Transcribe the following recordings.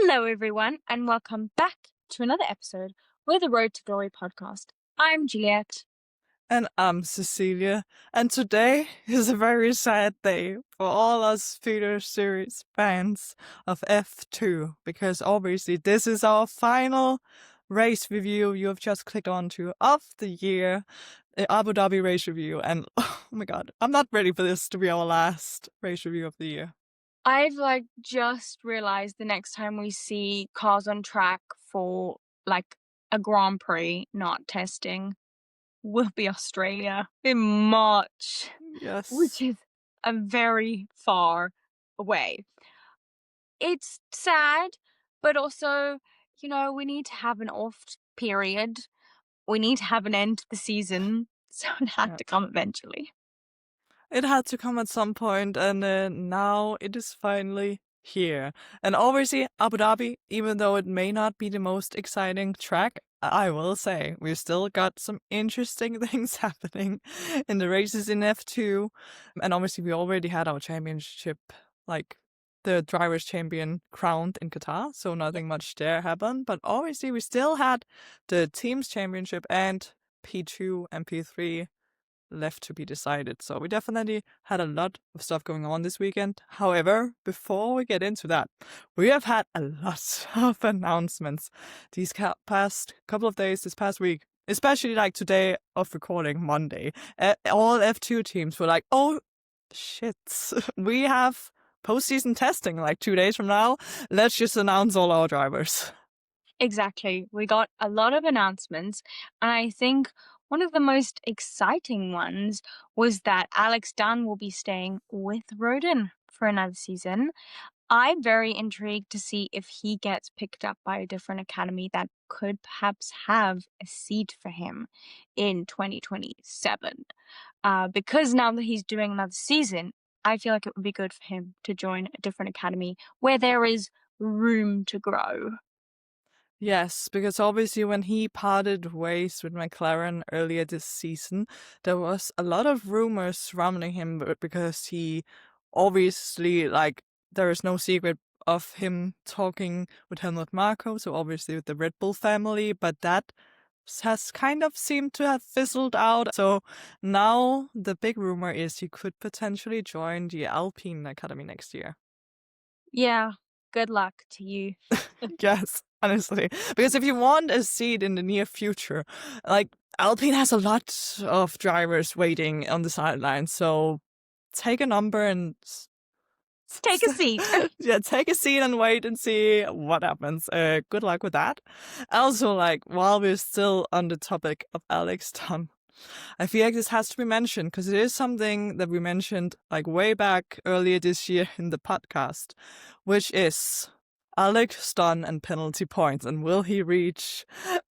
Hello, everyone, and welcome back to another episode with the Road to Glory podcast. I'm Juliet. And I'm Cecilia, and today is a very sad day for all us feeder series fans of F2, because obviously this is our final race review you have just clicked onto of the year, the Abu Dhabi race review, and oh my god, I'm not ready for this to be our last race review of the year. I've just realized the next time we see cars on track for a Grand Prix, not testing, will be Australia in March, Yes. which is a very far away. It's sad, but also, we need to have an off period. We need to have an end to the season, so it had to come eventually. It had to come at some point, and now it is finally here. And obviously, Abu Dhabi, even though it may not be the most exciting track, I will say we still got some interesting things happening in the races in F2. And obviously, we already had our championship, like the drivers' champion crowned in Qatar, so nothing much there happened. But obviously, we still had the teams' championship and P2 and P3 left to be decided. So we definitely had a lot of stuff going on this weekend. However, before we get into that, we have had a lot of announcements these past couple of days, this past week, especially today of recording, Monday. All F2 teams were like, oh shit, we have postseason testing 2 days from now. Let's just announce all our drivers. Exactly. We got a lot of announcements, and I think one of the most exciting ones was that Alex Dunn will be staying with Rodin for another season. I'm very intrigued to see if he gets picked up by a different academy that could perhaps have a seat for him in 2027. Because now that he's doing another season, I feel like it would be good for him to join a different academy where there is room to grow. Yes, because obviously when he parted ways with McLaren earlier this season, there was a lot of rumors surrounding him because he obviously, there is no secret of him talking with Helmut Marko, so obviously with the Red Bull family, but that has kind of seemed to have fizzled out. So now the big rumor is he could potentially join the Alpine Academy next year. Yeah, good luck to you. Yes, honestly. Because if you want a seat in the near future, Alpine has a lot of drivers waiting on the sidelines, so take a number and take a seat. Yeah, take a seat and wait and see what happens. Good luck with that. Also, while we're still on the topic of Alex Dunn, I feel like this has to be mentioned because it is something that we mentioned way back earlier this year in the podcast, which is Alex Dunn and penalty points, and will he reach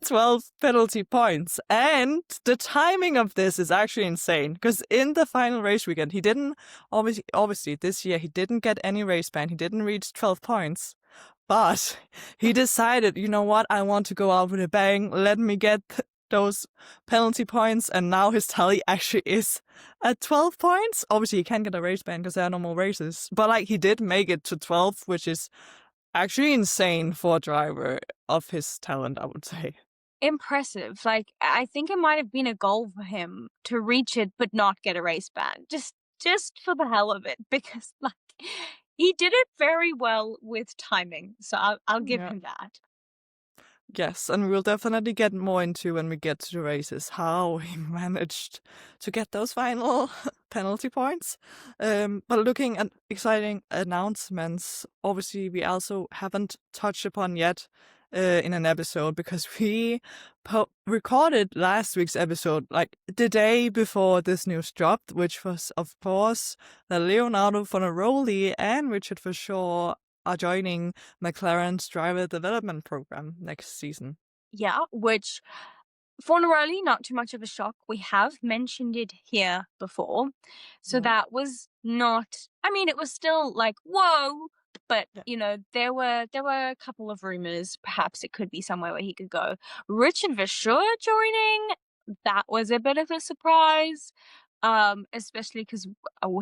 12 penalty points? And the timing of this is actually insane, because in the final race weekend, he didn't, obviously this year, he didn't get any race ban, he didn't reach 12 points, but he decided, you know what, I want to go out with a bang, let me get those penalty points, and now his tally actually is at 12 points. Obviously, he can't get a race ban because there are no more races, but he did make it to 12, which is actually insane for a driver of his talent, I would say. Impressive. I think it might have been a goal for him to reach it but not get a race ban. Just for the hell of it, because he did it very well with timing. So I'll give him that. Yes, and we'll definitely get more into when we get to the races how he managed to get those final penalty points. But looking at exciting announcements, obviously we also haven't touched upon yet in an episode, because we recorded last week's episode the day before this news dropped, which was of course that Leonardo Fornaroli and Richard Verschoor are joining McLaren's driver development program next season. Yeah, which Fornaroli, not too much of a shock. We have mentioned it here before. So that was not, it was still whoa, but there were a couple of rumors. Perhaps it could be somewhere where he could go. Richard Verschoor joining, that was a bit of a surprise. Especially because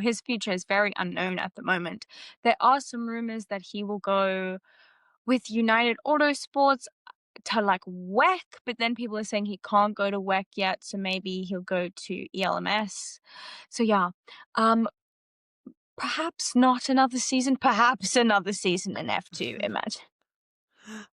his future is very unknown at the moment. There are some rumors that he will go with United Autosports to like WEC, but then people are saying he can't go to WEC yet, so maybe he'll go to ELMS. So yeah, um, perhaps not another season, perhaps another season in F2, imagine.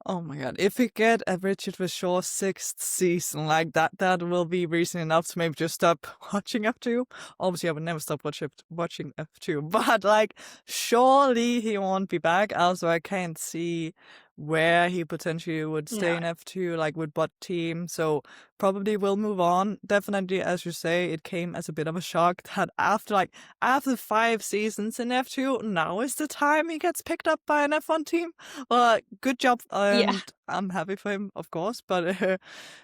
Oh my god. If we get a Richard Vishaw sixth season, like that will be reason enough to maybe just stop watching F2. Obviously I would never stop watching F2. But like surely he won't be back. Also I can't see where he potentially would stay No. in F2, like with what team. So probably will move on. Definitely, as you say, it came as a bit of a shock that after 5 seasons in F2, now is the time he gets picked up by an F1 team. Well, good job, Yeah. and I'm happy for him, of course. But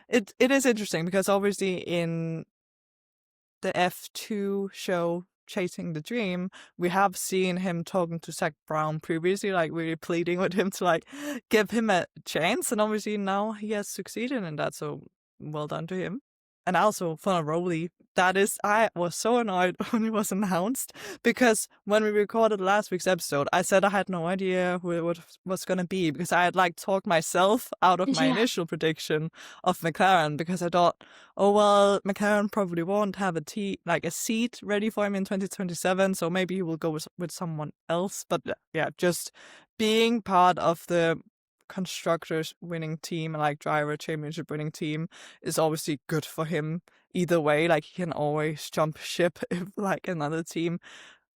it is interesting because obviously in the F2 show Chasing the Dream, we have seen him talking to Zach Brown previously, like really pleading with him to like give him a chance, and obviously now he has succeeded in that. So well done to him. And also for Rowley, I was so annoyed when it was announced because when we recorded last week's episode, I said I had no idea who it was going to be because I had like talked myself out of my Yeah. initial prediction of McLaren because I thought, oh well, McLaren probably won't have a seat ready for him in 2027, so maybe he will go with someone else. But yeah, just being part of the constructors winning team, like driver championship winning team, is obviously good for him either way. Like he can always jump ship if like another team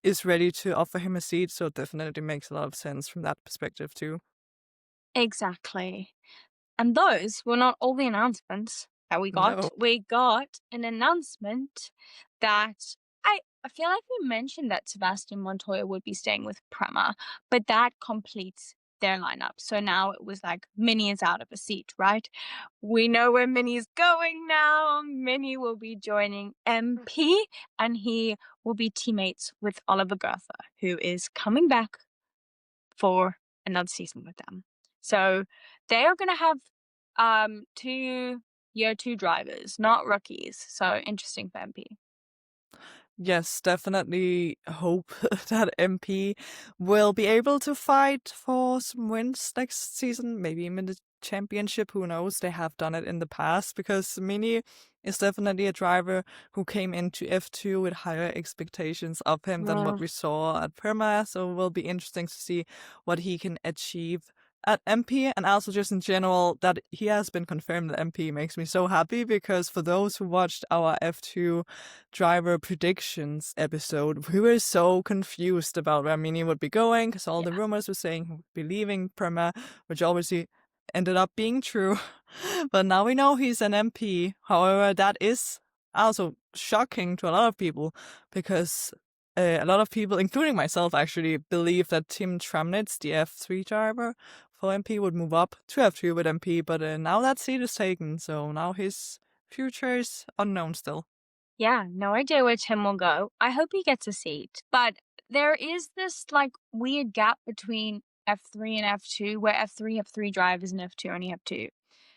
is ready to offer him a seat. So it definitely makes a lot of sense from that perspective too. Exactly. And those were not all the announcements that we got. No. We got an announcement that I feel like we mentioned that Sebastian Montoya would be staying with Prema, but that completes their lineup. So now it was like Mini is out of a seat, right? We know where Mini's going now. Mini will be joining MP and he will be teammates with Oliver Goethe, who is coming back for another season with them. So they are going to have 2 year 2 drivers, not rookies. So interesting for MP. Yes, definitely hope that MP will be able to fight for some wins next season, maybe even the championship. Who knows? They have done it in the past because Mini is definitely a driver who came into F2 with higher expectations of him than what Mm, we saw at Prema. So it will be interesting to see what he can achieve at MP, and also just in general that he has been confirmed at MP makes me so happy because for those who watched our F2 driver predictions episode, we were so confused about where Mini would be going because all the yeah. rumors were saying he would be leaving Prema, which obviously ended up being true. But now we know he's an MP. However, that is also shocking to a lot of people because a lot of people, including myself, actually believe that Tim Tramnitz, the F3 driver for MP, would move up to F2 with MP. But now that seat is taken, so now his future is unknown still. Yeah, no idea where Tim will go. I hope he gets a seat. But there is this like weird gap between F3 and F2 where F3 have 3 drivers and F2 only have 2.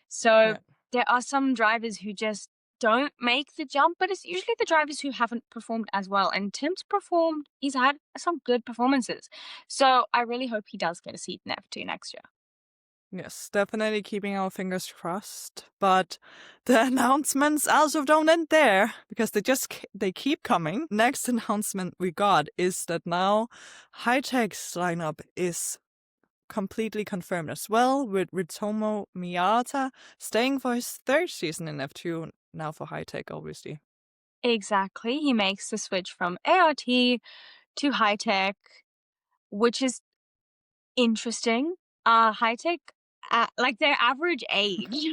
So Yeah. there are some drivers who just don't make the jump, but it's usually the drivers who haven't performed as well. And Tim's performed, he's had some good performances. So I really hope he does get a seat in F2 next year. Yes, definitely keeping our fingers crossed. But the announcements also don't end there because they keep coming. Next announcement we got is that now High-Tech's lineup is completely confirmed as well, with Ritomo Miyata staying for his 3rd season in F2, now for High-Tech, obviously. Exactly. He makes the switch from ART to high tech, which is interesting. High tech, like their average age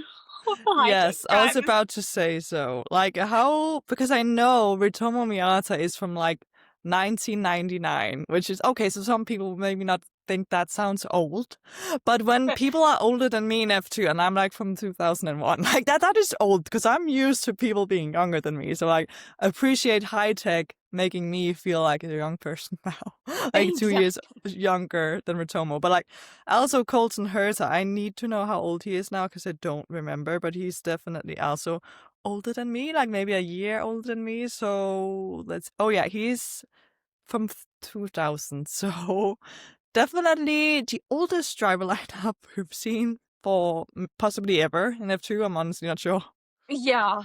of high tech Yes, I was drivers. about to say so. Like, how, because I know Ritomo Miyata is from like 1999, which is okay, so some people maybe not think that sounds old, but when people are older than me in F2 and I'm like from 2001, like that is old because I'm used to people being younger than me. So like appreciate High-Tech making me feel like a young person now, like 2 years Exactly. younger than Ritomo. But like also Colton Herta, I need to know how old he is now because I don't remember, but he's definitely also older than me, like maybe a year older than me. So oh yeah, he's from 2000. So Definitely the oldest driver lineup we've seen for possibly ever in F2. I'm honestly not sure. Yeah.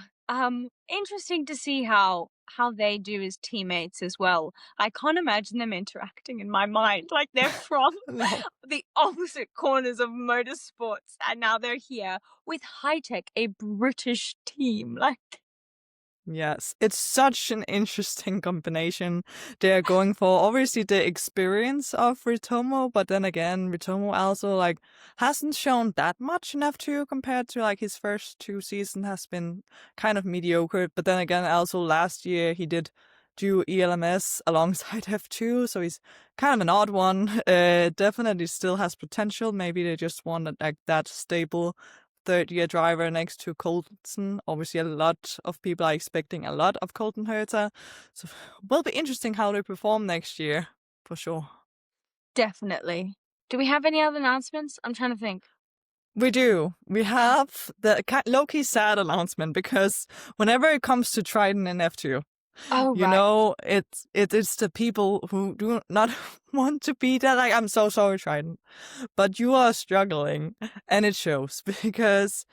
Interesting to see how they do as teammates as well. I can't imagine them interacting in my mind. Like they're from No. the opposite corners of motorsports and now they're here with High Tech, a British team. Like Yes, it's such an interesting combination they're going for. Obviously, the experience of Ritomo, but then again, Ritomo also like hasn't shown that much in F2 compared to like his first 2 seasons has been kind of mediocre. But then again, also last year he did do ELMS alongside F2, so he's kind of an odd one. Definitely still has potential. Maybe they just want like that stable third-year driver next to Colton. Obviously, a lot of people are expecting a lot of Colton Herta. So will be interesting how they perform next year, for sure. definitely. Do we have any other announcements? I'm trying to think. We do. We have the low-key sad announcement because whenever it comes to Trident in F2, Oh you right. know, it is the people who do not want to be there. Like, I'm so sorry, Trident, but you are struggling, and it shows because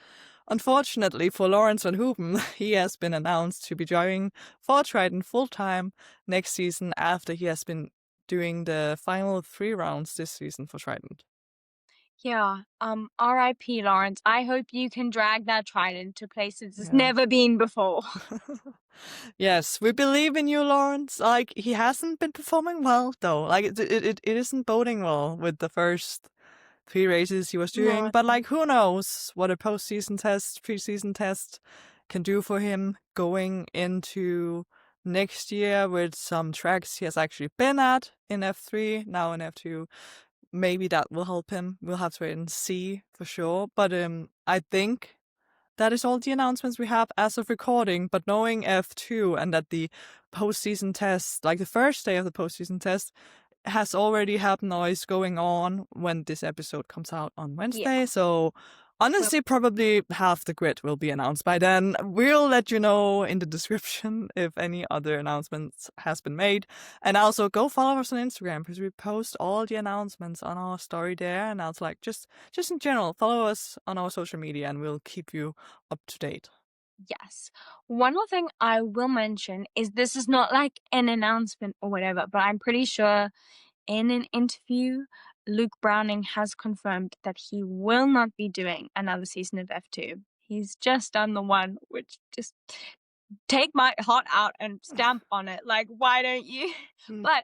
unfortunately for Lawrence van Hoopen, he has been announced to be driving for Trident full-time next season after he has been doing the final 3 rounds this season for Trident. Yeah. R.I.P. Lawrence. I hope you can drag that Trident to places it's Yeah. never been before. Yes, we believe in you, Lawrence. Like, he hasn't been performing well, though. Like, it isn't boding well with the first 3 races he was doing. No. But, like, who knows what a postseason test, preseason test can do for him going into next year with some tracks he has actually been at in F3, now in F2. Maybe that will help him. We'll have to wait and see for sure. But I think that is all the announcements we have as of recording, but knowing F2 and that the postseason test, like the first day of the postseason test, has already had noise going on when this episode comes out on Wednesday. Yeah. So honestly, probably half the grid will be announced by then. We'll let you know in the description if any other announcements has been made. And also go follow us on Instagram because we post all the announcements on our story there. And also like just in general, follow us on our social media and we'll keep you up to date. Yes. One more thing I will mention is this is not like an announcement or whatever, but I'm pretty sure in an interview, Luke Browning has confirmed that he will not be doing another season of F2. He's just done the one, which just take my heart out and stamp on it. Like, why don't you? But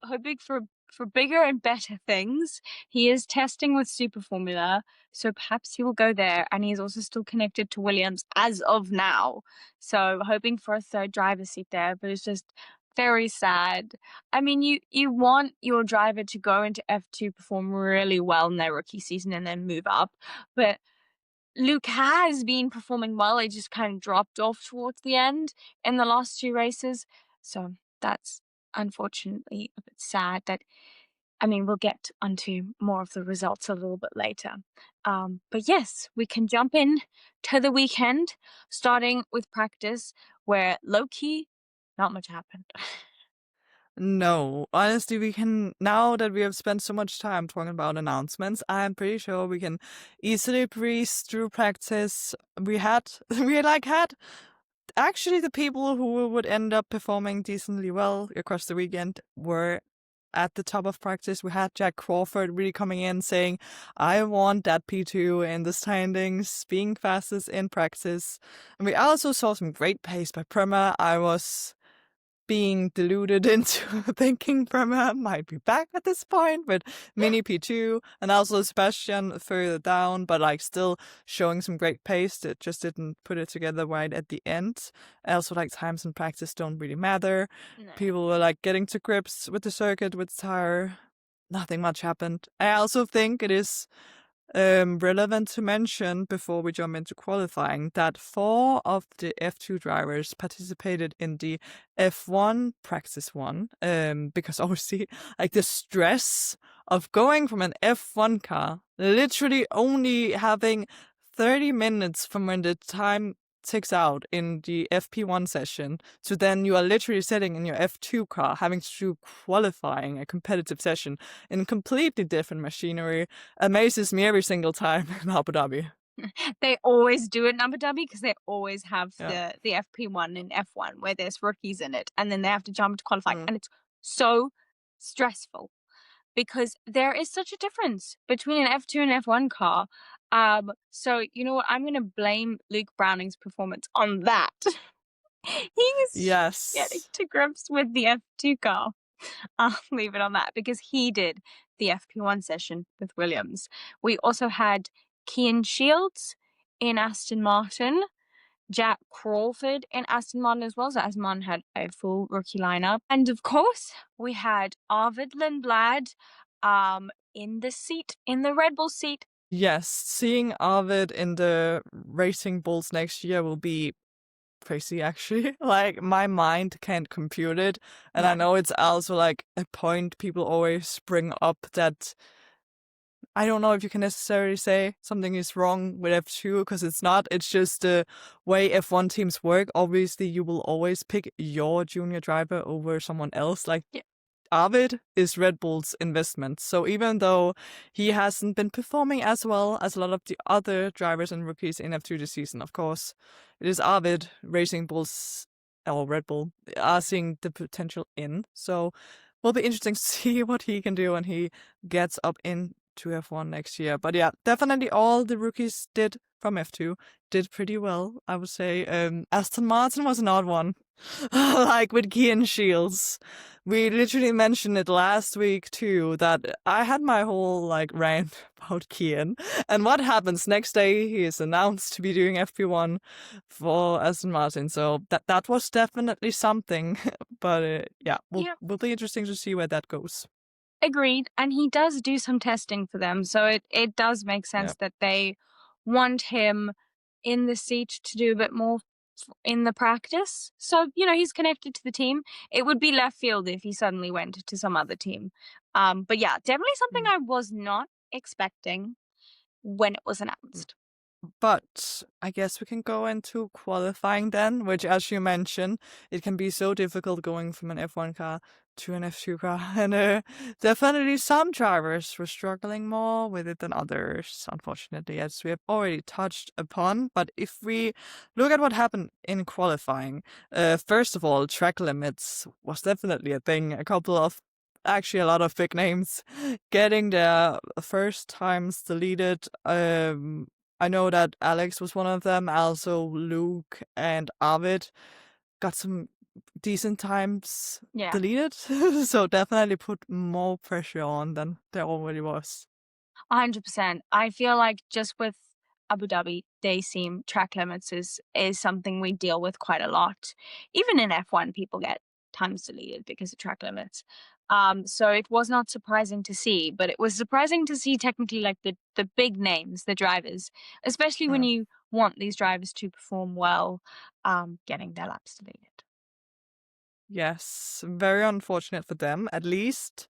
hoping for bigger and better things. He is testing with Super Formula, so perhaps he will go there. And he's also still connected to Williams as of now. So hoping for a third driver's seat there, but it's just very sad. I mean, you want your driver to go into F2, perform really well in their rookie season and then move up. But Luke has been performing well. He just kind of dropped off towards the end in the last 2 races. So that's unfortunately a bit sad that, I mean, we'll get onto more of the results a little bit later. But yes, we can jump in to the weekend, starting with practice, where low-key, not much happened. No, honestly, we can, now that we have spent so much time talking about announcements, I'm pretty sure we can easily breeze through practice. We had actually the people who would end up performing decently well across the weekend were at the top of practice. We had Jak Crawford really coming in saying, I want that P2 in the standings, being fastest in practice. And we also saw some great pace by Prema. I was being deluded into thinking Prema might be back at this point with mini P2, and also Sebastian further down, but like still showing some great pace that just didn't put it together right at the end. Also, like times in practice don't really matter. No. People were like getting to grips with the circuit, with the tire. Nothing much happened. I also think it is relevant to mention before we jump into qualifying that 4 of the F2 drivers participated in the F1 practice one, because obviously like the stress of going from an F1 car, literally only having 30 minutes from when the time ticks out in the FP1 session, so then you are literally sitting in your F2 car having to do qualifying, a competitive session in completely different machinery, amazes me every single time in Abu Dhabi. They always do it in Abu Dhabi because they always have Yeah. the FP1 and F1 where there's rookies in it, and then they have to jump to qualifying, Mm. and it's so stressful because there is such a difference between an F2 and F1 car. So you know what? I'm gonna blame Luke Browning's performance on that. He was getting Yes. to grips with the F2 car. I'll leave it on that because he did the FP1 session with Williams. We also had Kian Shields in Aston Martin, Jak Crawford in Aston Martin as well. So Aston Martin had a full rookie lineup. And of course, we had Arvid Lindblad in the seat, in the Red Bull seat. Yes, seeing Arvid in the Racing Bulls next year will be crazy, actually. Like, my mind can't compute it. And I No. know it's also like a point people always bring up that I don't know if you can necessarily say something is wrong with F2 because it's not. It's just the way F1 teams work. Obviously, you will always pick your junior driver over someone else. Like, Yeah. Arvid is Red Bull's investment. So even though he hasn't been performing as well as a lot of the other drivers and rookies in F2 this season, of course, it is Arvid Racing Bulls or Red Bull are seeing the potential in. So will be interesting to see what he can do when he gets up into F1 next year. But yeah, definitely all the rookies did from F2 did pretty well, I would say. Aston Martin was an odd one. Like with Kian Shields. We literally mentioned it last week too, that I had my whole like rant about Kian. And what happens next day? He is announced to be doing FP1 for Aston Martin. So that was definitely something. But yeah, Yeah. will be interesting to see where that goes. Agreed. And he does do some testing for them. So it does make sense Yeah. that they want him in the seat to do a bit more in the practice. So, you know, he's connected to the team. It would be left field if he suddenly went to some other team. But yeah, definitely something Mm. I was not expecting when it was announced. But I guess we can go into qualifying then, which, as you mentioned, it can be so difficult going from an F1 car to an F2 car. And definitely some drivers were struggling more with it than others, unfortunately, as we have already touched upon. But if we look at what happened in qualifying, first of all, track limits was definitely a thing. Actually, a lot of big names getting their first times deleted. I know that Alex was one of them. Also, Luke and Arvid got some decent times Yeah. deleted. So definitely put more pressure on than there already was. 100%. I feel like just with Abu Dhabi, day seam track limits is something we deal with quite a lot. Even in F1, people get times deleted because of track limits. So it was not surprising to see, but it was surprising to see technically like the big names, the drivers, especially when Yeah. you want these drivers to perform well, getting their laps deleted. Yes, very unfortunate for them. At least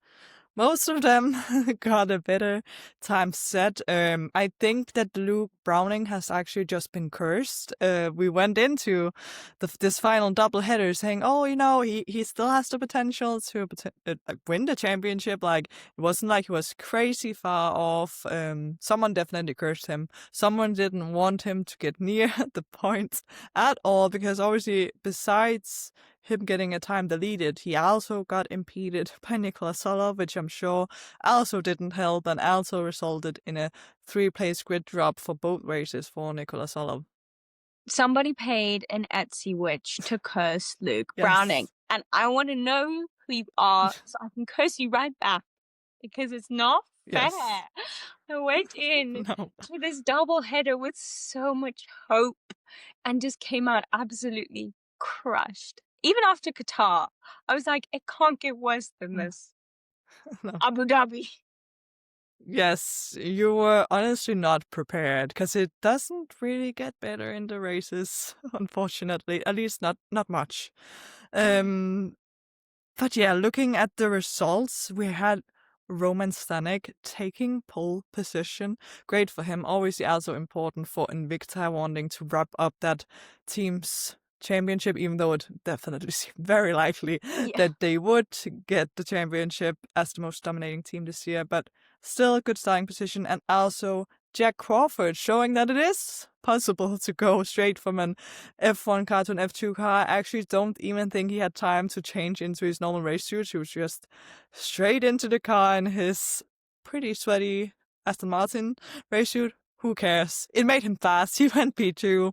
most of them got a better time set. I think that Luke Browning has actually just been cursed. We went into this final double header saying, oh, you know, he still has the potential to win the championship. Like, it wasn't like he was crazy far off. Someone definitely cursed him. Someone didn't want him to get near the points at all, because obviously, besides him getting a time deleted, he also got impeded by Nikola Sola, which I'm sure also didn't help and also resulted in a 3-place grid drop for both races for Nikola Sola. Somebody paid an Etsy witch to curse Luke Browning, Yes. and I want to know who you are so I can curse you right back because it's not fair. Yes. I went in No. to this double header with so much hope and just came out absolutely crushed. Even after Qatar, I was like, it can't get worse than this. No. Abu Dhabi. Yes, you were honestly not prepared, because it doesn't really get better in the races, unfortunately. At least not much. But yeah, looking at the results, we had Roman Stanek taking pole position. Great for him. Obviously also important for Invicta wanting to wrap up that team's championship, even though it definitely seemed very likely Yeah. that they would get the championship as the most dominating team this year. But still a good starting position. And also Jak Crawford showing that it is possible to go straight from an F1 car to an F2 car. I actually don't even think he had time to change into his normal race suit. He was just straight into the car in his pretty sweaty Aston Martin race suit. Who cares? It made him fast. He went P2.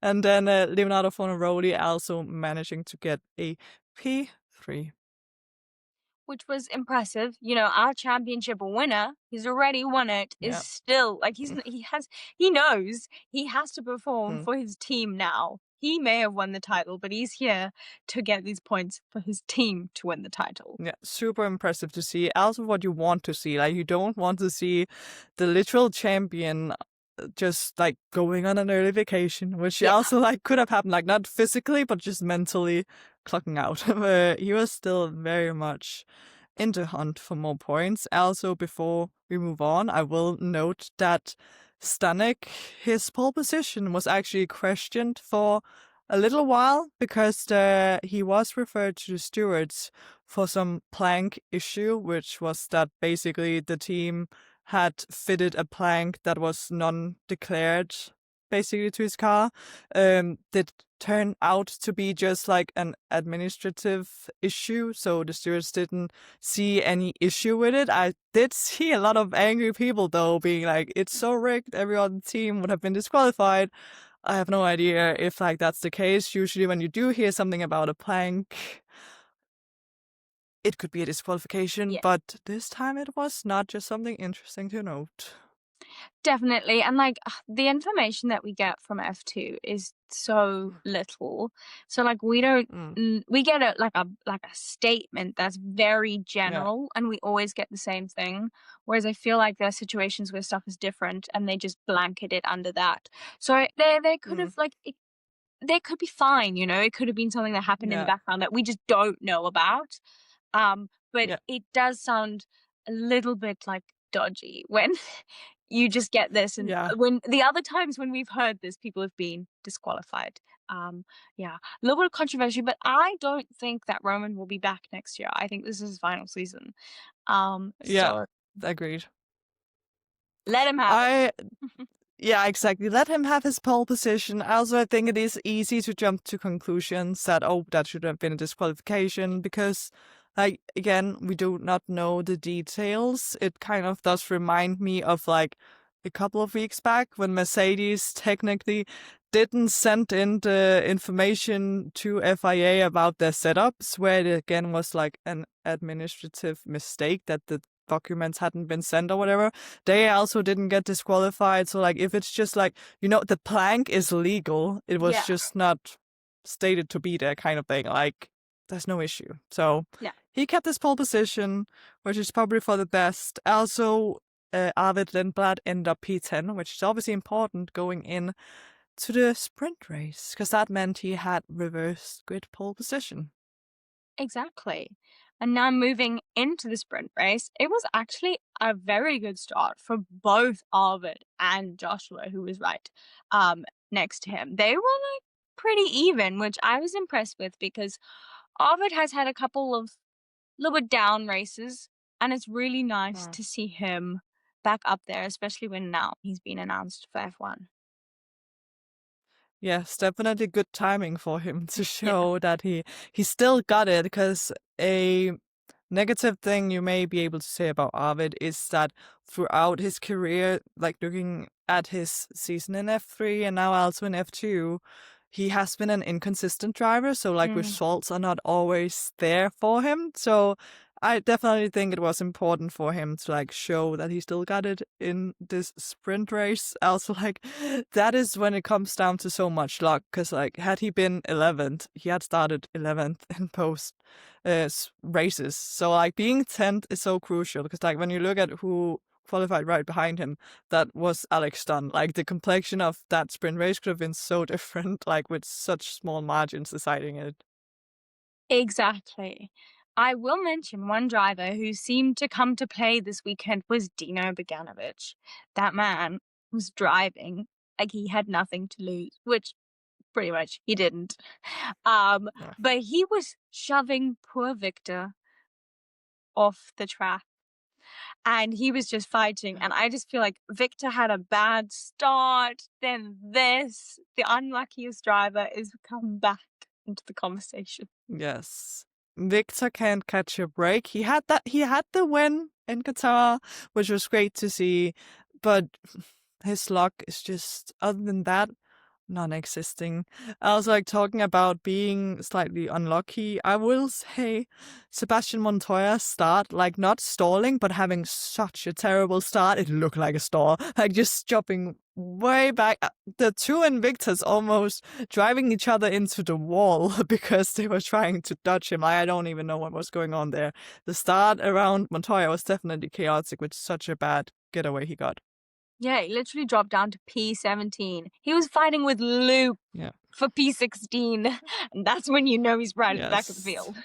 And then Leonardo Fornaroli also managing to get a P3. Which was impressive. You know, our championship winner, he's already won it, is Yeah. still like he knows he has to perform Mm. for his team now. He may have won the title, but he's here to get these points for his team to win the title. Yeah, super impressive to see. Also what you want to see. Like, you don't want to see the literal champion just like going on an early vacation, which Yeah. also like could have happened, like not physically, but just mentally clocking out. He was still very much in the hunt for more points. Also, before we move on, I will note that Stanek, his pole position was actually questioned for a little while because he was referred to the stewards for some plank issue, which was that basically the team had fitted a plank that was non-declared basically to his car. That turned out to be just like an administrative issue, so the stewards didn't see any issue with it. I did see a lot of angry people though being like, it's so rigged, every other team would have been disqualified. I have no idea if like that's the case. Usually when you do hear something about a plank, it could be a disqualification, Yeah. but this time it was not. Just something interesting to note. Definitely. And like the information that we get from F2 is so little. So like we don't we get a statement that's very Yeah. general and we always get the same thing. Whereas I feel like there are situations where stuff is different and they just blanket it under that. So they could have like they could be fine, you know, it could have been something that happened in the Yeah. background that we just don't know about. But Yeah. it does sound a little bit like dodgy when you just get this, and Yeah. when the other times when we've heard this, people have been disqualified. Yeah, a little bit of controversy, but I don't think that Roman will be back next year. I think this is his final season. Yeah. So Agreed. let him have it. Yeah, exactly. Let him have his pole position. Also, I think it is easy to jump to conclusions that, oh, that should have been a disqualification because, like, again, we do not know the details. It kind of does remind me of, like, a couple of weeks back when Mercedes technically didn't send in the information to FIA about their setups, where it again was like an administrative mistake that the documents hadn't been sent or whatever. They also didn't get disqualified. So like if it's just like, you know, the plank is legal, it was Yeah. just not stated to be there kind of thing. Like there's no issue. So Yeah. he kept his pole position, which is probably for the best. Also, Arvid Lindblad ended up P10, which is obviously important going in to the sprint race because that meant he had reversed grid pole position. Exactly. And now moving into the sprint race, it was actually a very good start for both Arvid and Joshua, who was right next to him. They were like pretty even, which I was impressed with because Arvid has had a couple of little bit down races, and it's really nice to see him back up there, especially when now he's been announced for F1. Yes, definitely good timing for him to Yeah. show that he still got it, because a negative thing you may be able to say about Arvid is that throughout his career, like looking at his season in F3 and now also in F2, he has been an inconsistent driver, so like results are not always there for him. So I definitely think it was important for him to like show that he still got it in this sprint race. Also, like that is when it comes down to so much luck, because like had he been 11th, he had started 11th in post races. So like being 10th is so crucial, because like when you look at who qualified right behind him, that was Alex Dunn. Like the complexion of that sprint race could have been so different, like with such small margins deciding it. Exactly. I will mention one driver who seemed to come to play this weekend was Dino Beganovic. That man was driving like he had nothing to lose, which pretty much he didn't. Yeah. But he was shoving poor Victor off the track and he was just fighting. And I just feel like Victor had a bad start. Then the unluckiest driver is come back into the conversation. Yes. Victor can't catch a break. He had the win in Qatar, which was great to see, but his luck is just, other than that, non-existing. I was like talking about being slightly unlucky. I will say Sebastian Montoya's start, like not stalling, but having such a terrible start. It looked like a stall, like just jumping way back. The two Invictus almost driving each other into the wall because they were trying to dodge him. I don't even know what was going on there. The start around Montoya was definitely chaotic with such a bad getaway he got. Yeah, he literally dropped down to P17. He was fighting with Luke for P16. And that's when you know he's right at the back of the field.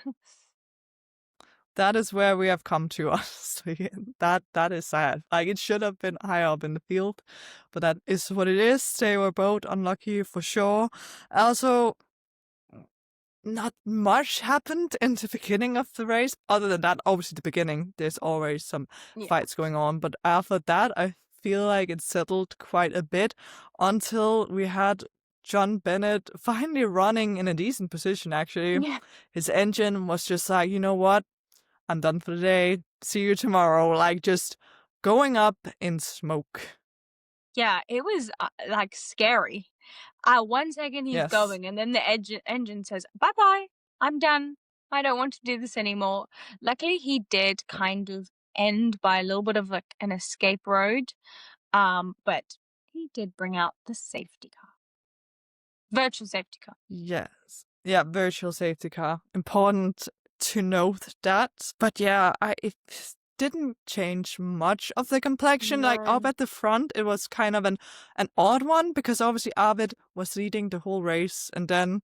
That is where we have come to, honestly. That is sad. Like, it should have been higher up in the field, but that is what it is. They were both unlucky for sure. Also, not much happened in the beginning of the race. Other than that, obviously the beginning, there's always some fights going on. But after that, I feel like it settled quite a bit until we had John Bennett finally running in a decent position, actually. Yeah. His engine was just like, you know what? I'm done for the day. See you tomorrow. Like, just going up in smoke. Yeah, it was like scary. 1 second he's going, and then the engine says, bye-bye, I'm done. I don't want to do this anymore. Luckily, he did kind of end by a little bit of like an escape road. But he did bring out the safety car. Virtual safety car. Yes. Yeah, virtual safety car. Important to note that. But yeah, it didn't change much of the complexion. No. Like up at the front, it was kind of an odd one because obviously Arvid was leading the whole race, and then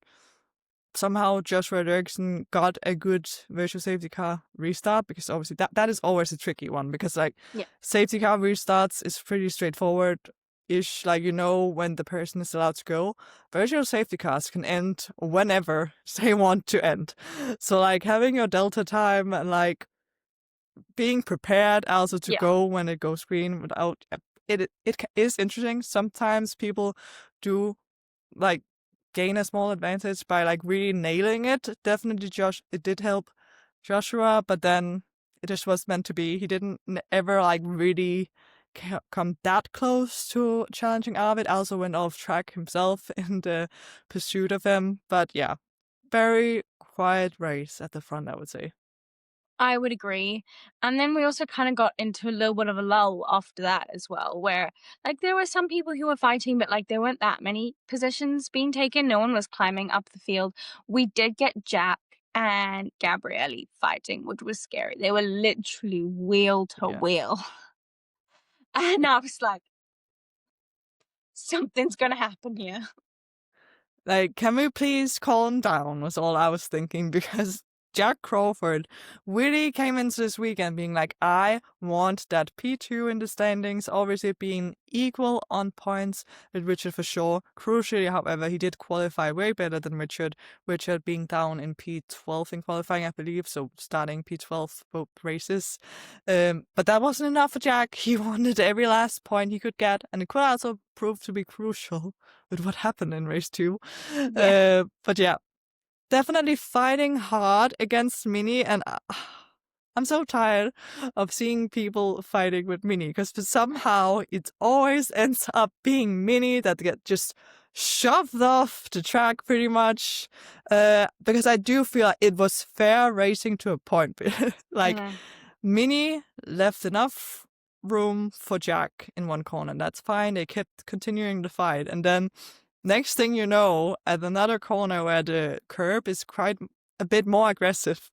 somehow Joshua Dirksen got a good virtual safety car restart, because obviously that is always a tricky one, because like safety car restarts is pretty straightforward ish, like you know when the person is allowed to go. Virtual safety cars can end whenever they want to end. So like having your delta time and like being prepared also to go when it goes green without it is interesting. Sometimes people do like gain a small advantage by like really nailing it. Definitely it did help Joshua, but then it just was meant to be. He didn't ever like really come that close to challenging Arvid. Also went off track himself in the pursuit of him. But yeah, very quiet race at the front, I would say. I would agree. And then we also kind of got into a little bit of a lull after that as well, where like there were some people who were fighting, but like there weren't that many positions being taken. No one was climbing up the field. We did get Jak and Gabriele fighting, which was scary. They were literally wheel to wheel. And I was like, something's gonna happen here. Like, can we please calm down, was all I was thinking, because Jak Crawford really came into this weekend being like, I want that P2 in the standings, obviously being equal on points with Richard for sure. Crucially, however, he did qualify way better than Richard being down in P12 in qualifying, I believe, so starting P12 both races. But that wasn't enough for Jak. He wanted every last point he could get, and it could also prove to be crucial with what happened in race 2. But yeah, definitely fighting hard against Mini, and I'm so tired of seeing people fighting with Mini, because somehow it always ends up being Mini that get just shoved off the track pretty much, because I do feel like it was fair racing to a point. Like Mini left enough room for Jak in one corner, and that's fine. They kept continuing the fight, and then next thing you know, at another corner where the curb is quite a bit more aggressive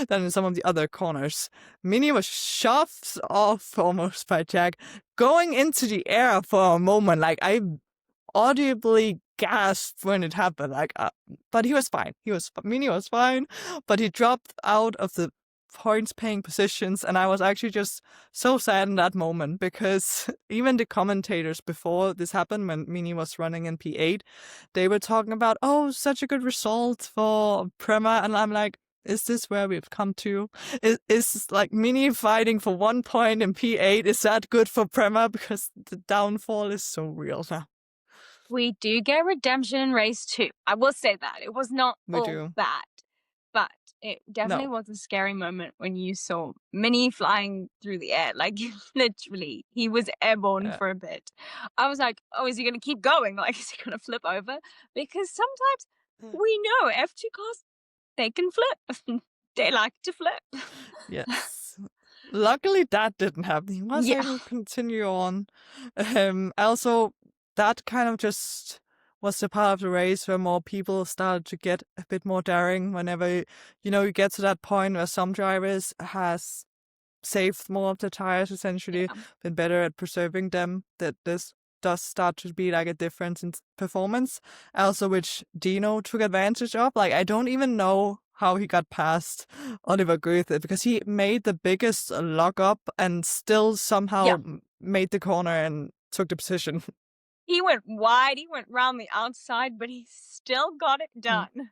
than in some of the other corners, Mini was shoved off almost by Jak, going into the air for a moment. Like, I audibly gasped when it happened. But he was fine. Mini was fine, but he dropped out of the points paying positions, and I was actually just so sad in that moment because even the commentators before this happened, when Mini was running in P8, they were talking about, oh, such a good result for Prema, and I'm like, is this where we've come to? Is like Mini fighting for 1 point in P8? Is that good for Prema? Because the downfall is so real now. We do get redemption in race 2. I will say that. It was not We all do. bad. But it definitely was a scary moment when you saw Mini flying through the air. Like, literally, he was airborne for a bit. I was like, oh, is he going to keep going? Like, is he going to flip over? Because sometimes we know F2 cars, they can flip. They like to flip. Yes. Luckily, that didn't happen. He was able to continue on. Also, that kind of just was the part of the race where more people started to get a bit more daring whenever, you get to that point where some drivers has saved more of the tires, essentially, been better at preserving them, that this does start to be like a difference in performance. Also, which Dino took advantage of. Like, I don't even know how he got past Oliver Goethe, because he made the biggest lock up and still somehow made the corner and took the position. He went wide, he went round the outside, but he still got it done.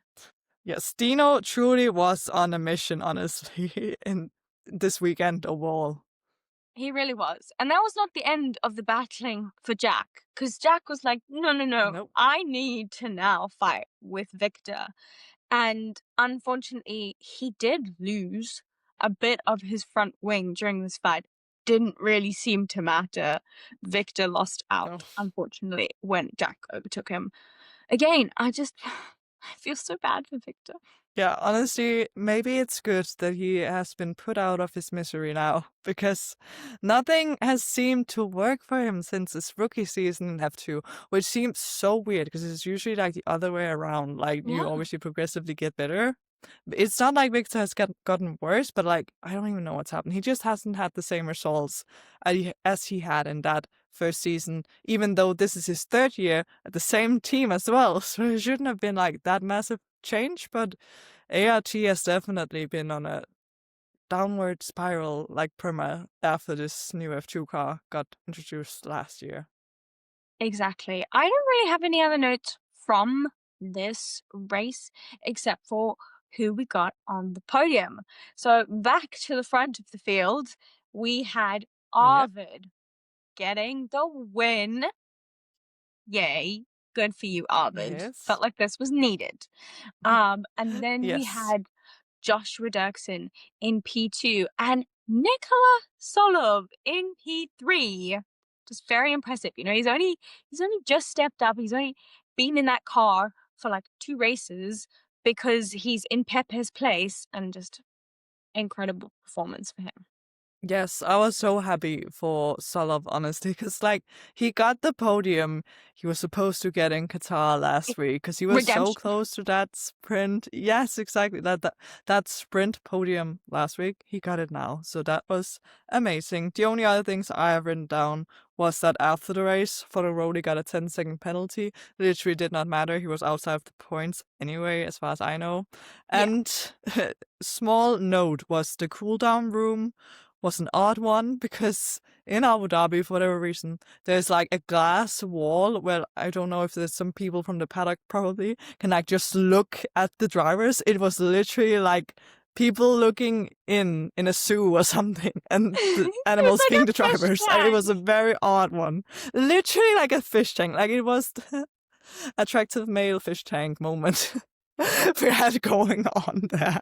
Yes, Dino truly was on a mission, honestly, in this weekend overall. He really was. And that was not the end of the battling for Jak, because Jak was like, no, Nope. I need to now fight with Victor. And unfortunately, he did lose a bit of his front wing during this fight. Didn't really seem to matter. Victor lost out, unfortunately, when Jak overtook him. Again, I feel so bad for Victor. Yeah, honestly, maybe it's good that he has been put out of his misery now, because nothing has seemed to work for him since his rookie season in F2, which seems so weird because it's usually like the other way around. Like, you obviously progressively get better. It's not like Victor has gotten worse, but like, I don't even know what's happened. He just hasn't had the same results as he had in that first season, even though this is his third year at the same team as well. So it shouldn't have been like that massive change, but ART has definitely been on a downward spiral like Prema after this new F2 car got introduced last year. Exactly. I don't really have any other notes from this race except for who we got on the podium. So back to the front of the field, we had Arvid getting the win. Yay. Good for you, Arvid. Yes. Felt like this was needed. And then we had Joshua Dirksen in P2 and Nikola Solov in P3. Just very impressive. He's only just stepped up. He's only been in that car for like 2 races because he's in Pepe's place, and just incredible performance for him. Yes, I was so happy for Solov, honestly, because like he got the podium he was supposed to get in Qatar last week, because he was so close to that sprint. Yes, exactly. That sprint podium last week, he got it now. So that was amazing. The only other things I have written down was that after the race, for the road, he got a 10-second penalty. Literally did not matter. He was outside of the points anyway, as far as I know. And small note was the cooldown room was an odd one, because in Abu Dhabi, for whatever reason, there's like a glass wall where I don't know if there's some people from the paddock probably can like just look at the drivers. It was literally like people looking in a zoo or something, and the animals being the drivers. And it was a very odd one. Literally like a fish tank. Like, it was the attractive male fish tank moment we had going on there.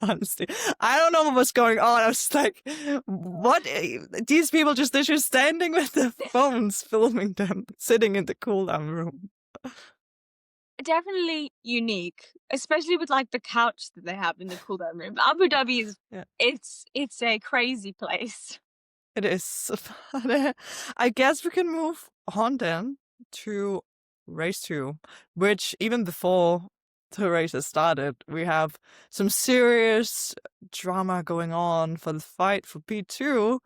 Honestly, I don't know what was going on. I was like, what? These people just literally standing with their phones filming them sitting in the cooldown room. Definitely unique, especially with like the couch that they have in the cooldown room. Abu Dhabi is it's a crazy place. It is. I guess we can move on then to race 2, which even before the race has started, we have some serious drama going on for the fight for P2,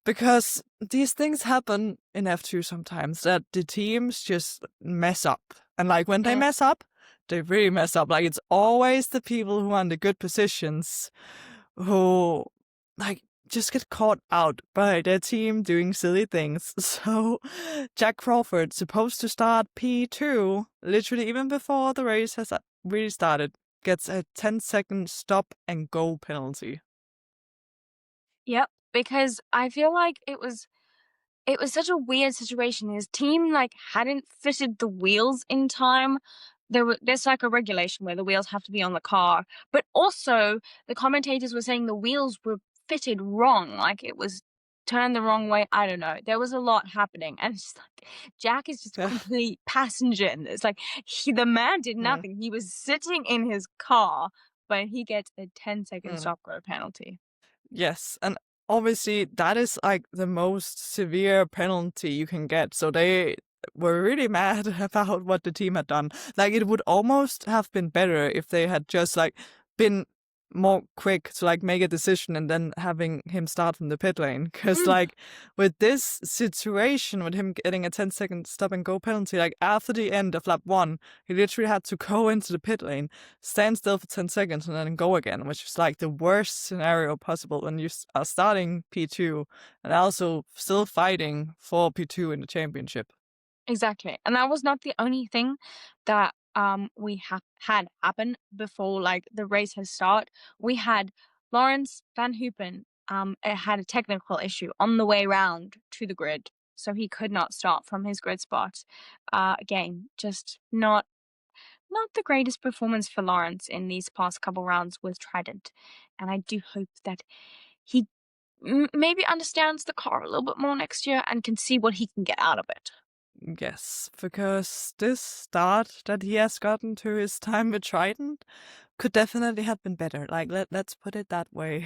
because these things happen in F2 sometimes, that the teams just mess up. And like when they Yeah. mess up, they really mess up. Like it's always the people who are in the good positions who like just get caught out by their team doing silly things. So Jak Crawford, supposed to start P2, literally even before the race has really started, gets a 10-second stop and go penalty. Yep, because I feel like it was such a weird situation. His team like hadn't fitted the wheels in time. There's like a regulation where the wheels have to be on the car, but also the commentators were saying the wheels were fitted wrong, like it was turned the wrong way. I don't know. There was a lot happening, and it's just like Jak is just a complete passenger in this. Like the man did Mm, nothing. He was sitting in his car, but he gets a 10-second mm. stop go penalty. Yes, and obviously that is like the most severe penalty you can get. So they were really mad about what the team had done. Like it would almost have been better if they had just like been more quick to like make a decision and then having him start from the pit lane. Because Mm. like with this situation, with him getting a 10-second stop and go penalty, like after the end of lap 1, he literally had to go into the pit lane, stand still for 10 seconds and then go again, which is like the worst scenario possible when you are starting P2 and also still fighting for P2 in the championship. Exactly. And that was not the only thing that we had happen before like the race has started. We had Lawrence Van Hoopen had a technical issue on the way round to the grid. So he could not start from his grid spot. Again, just not the greatest performance for Lawrence in these past couple rounds with Trident. And I do hope that he maybe understands the car a little bit more next year and can see what he can get out of it. Yes, because this start that he has gotten to his time with Trident could definitely have been better. Like let's put it that way.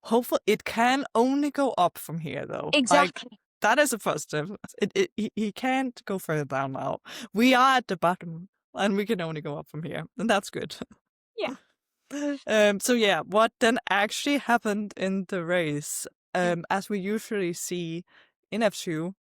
Hopefully it can only go up from here though. Like Exactly. that is a positive. He can't go further down now. We are at the bottom and we can only go up from here. And that's good. Yeah. So yeah, what then actually happened in the race? Mm. As we usually see in F2,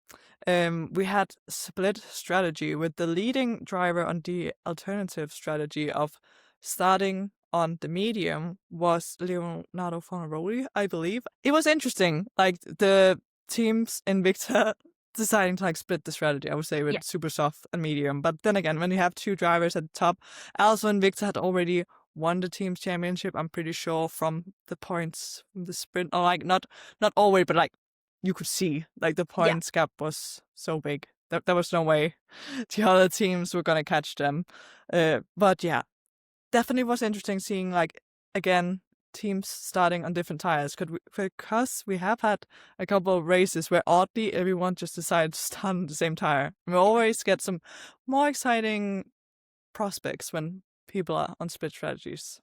we had split strategy with the leading driver on the alternative strategy of starting on the medium was Leonardo Fornaroli, I believe. It was interesting, like the teams in Victor deciding to like split the strategy, I would say, Yeah. with super soft and medium. But then again, when you have two drivers at the top, also Invicta had already won the team's championship, I'm pretty sure, from the points from the sprint. Or like not always, but like you could see like the Yeah. points gap was so big that there was no way the other teams were gonna catch them. But yeah, definitely was interesting seeing like again teams starting on different tires. Because we have had a couple of races where oddly everyone just decided to start on the same tire. We always get some more exciting prospects when people are on split strategies.